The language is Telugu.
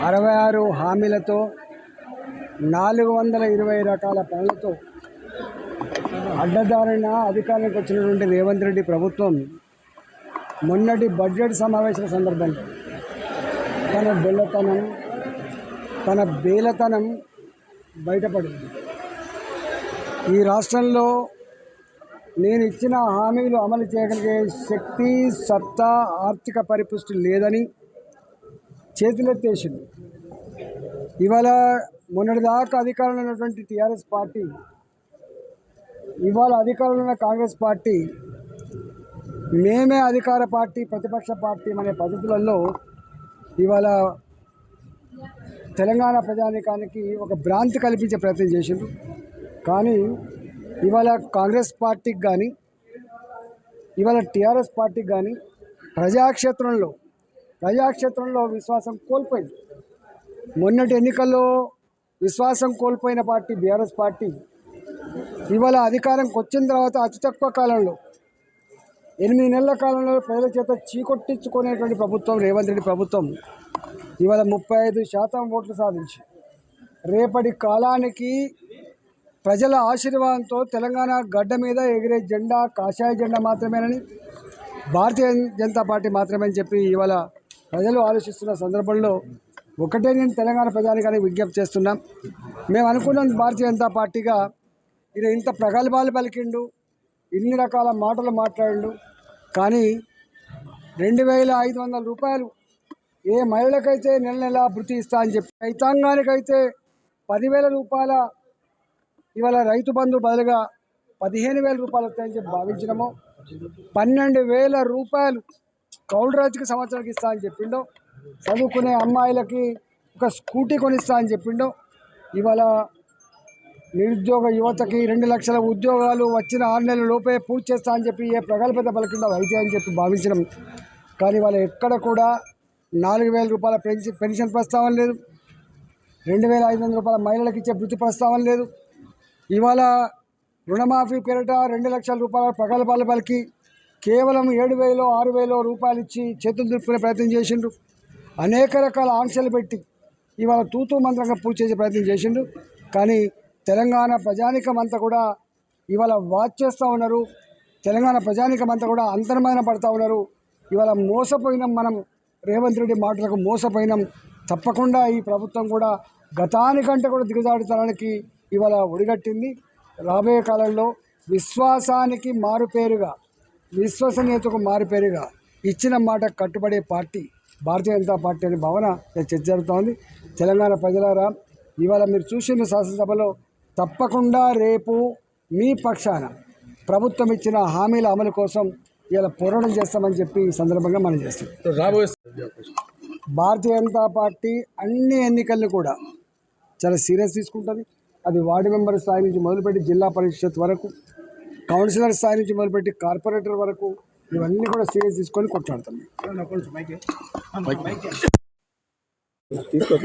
66 హామీలతో 420 రకాల పనులతో అడ్డదారిన అధికారానికి వచ్చినటువంటి రేవంత్ రెడ్డి ప్రభుత్వం మొన్నటి బడ్జెట్ సమావేశాల సందర్భంగా తన బెల్లతనం తన బేలతనం బయటపడింది. ఈ రాష్ట్రంలో నేను ఇచ్చిన హామీలు అమలు చేయగలిగే శక్తి, సత్తా, ఆర్థిక పరిపుష్టి లేదని చేతులెత్తేసింది. ఇవాళ మొన్నటిదాకా అధికారంలో ఉన్నటువంటి టీఆర్ఎస్ పార్టీ, ఇవాళ అధికారంలో ఉన్న కాంగ్రెస్ పార్టీ మేమే అధికార పార్టీ, ప్రతిపక్ష పార్టీ అనే పద్ధతులలో ఇవాళ తెలంగాణ ప్రజానీకానికి ఒక భ్రాంతి కల్పించే ప్రయత్నం చేసిండ్రు. కానీ ఇవాళ కాంగ్రెస్ పార్టీకి కానీ ఇవాళ టీఆర్ఎస్ పార్టీకి కానీ ప్రజాక్షేత్రంలో విశ్వాసం కోల్పోయింది. మొన్నటి ఎన్నికల్లో విశ్వాసం కోల్పోయిన పార్టీ బీఆర్ఎస్ పార్టీ ఇవాళ అధికారంకి వచ్చిన తర్వాత అతి తక్కువ కాలంలో 8 నెలల కాలంలో ప్రజల చేత చీకొట్టించుకునేటువంటి ప్రభుత్వం రేవంత్ రెడ్డి ప్రభుత్వం ఇవాళ 35% ఓట్లు సాధించి రేపటి కాలానికి ప్రజల ఆశీర్వాదంతో తెలంగాణ గడ్డ మీద ఎగిరే జెండా కాషాయ జెండా మాత్రమేనని, భారతీయ జనతా పార్టీ మాత్రమే అని చెప్పి ఇవాళ ప్రజలు ఆలోచిస్తున్న సందర్భంలో ఒకటే నేను తెలంగాణ ప్రజానికానికి విజ్ఞప్తి చేస్తున్నాం. మేము అనుకున్నాం భారతీయ జనతా పార్టీగా ఈయన ఇంత ప్రగల్భాలు పలికిండు, ఇన్ని రకాల మాటలు మాట్లాడిండు. కానీ 2500 రూపాయలు ఏ మహిళకైతే నెల నెల భృతి ఇస్తా అని చెప్పి, రైతాంగానికైతే 10,000 రూపాయల ఇవాళ రైతు బంధు బదులుగా 15,000 రూపాయలు వస్తాయని చెప్పి భావించినామో, 12,000 రూపాయలు కౌలు రైతుకి సంవత్సరానికి ఇస్తా అని చెప్పిండో, చదువుకునే అమ్మాయిలకి ఒక స్కూటీ కొనిస్తా అని చెప్పిండో, ఇవాళ నిరుద్యోగ యువతకి 2 లక్షల ఉద్యోగాలు వచ్చిన 6 నెలల లోపే పూర్తి చేస్తా అని చెప్పి ఏ ప్రగల్భత పలికిండో అయితే అని చెప్పి భావించడం. కానీ వాళ్ళ ఎక్కడ కూడా 4,000 రూపాయల పెన్షన్ ప్రస్తావన లేదు, 2,500 రూపాయల మహిళలకు ఇచ్చే వృత్తి ప్రస్తావన లేదు. ఇవాళ రుణమాఫీ పేరిట 2 లక్షల రూపాయల ప్రగల్భాలు పలికి కేవలం 7,000 6,000 రూపాయలు ఇచ్చి చేతులు దులుపుకునే ప్రయత్నం చేసిండ్రు. అనేక రకాల ఆంక్షలు పెట్టి ఇవాళ తూతూ మంత్రంగా పూర్తి చేసే ప్రయత్నం చేసిండ్రు. కానీ తెలంగాణ ప్రజానికం అంతా కూడా ఇవాళ వాచ్ చేస్తూ ఉన్నారు. తెలంగాణ ప్రజానికం అంతా కూడా అంతర్మదన పడుతూ ఉన్నారు. ఇవాళ మోసపోయినాం, మనం రేవంత్ రెడ్డి మాటలకు మోసపోయినాం. తప్పకుండా ఈ ప్రభుత్వం కూడా గతానికంటే కూడా దిగజాడుతనానికి ఇవాళ ఒడిగట్టింది. రాబోయే కాలంలో విశ్వాసానికి మారుపేరుగా, విశ్వసనీయతకు మారుపేరుగా ఇచ్చిన మాట కట్టుబడే పార్టీ భారతీయ జనతా పార్టీ అనే భావన చర్చ జరుగుతోంది. తెలంగాణ ప్రజలారా, ఇవాళ మీరు చూసిన శాసనసభలో తప్పకుండా రేపు మీ పక్షాన ప్రభుత్వం ఇచ్చిన హామీల అమలు కోసం ఇలా పోరాటం చేస్తామని చెప్పి ఈ సందర్భంగా మనం చేస్తాం. భారతీయ జనతా పార్టీ అన్ని ఎన్నికలను కూడా చాలా సీరియస్ తీసుకుంటుంది. అది వార్డు మెంబర్ స్థాయి నుంచి మొదలుపెట్టి జిల్లా పరిషత్ వరకు, కౌన్సిలర్ స్థాయి నుంచి మొదలుపెట్టి కార్పొరేటర్ వరకు ఇవన్నీ కూడా సీరియస్ తీసుకొని కొట్లాడతాం. తీసుకో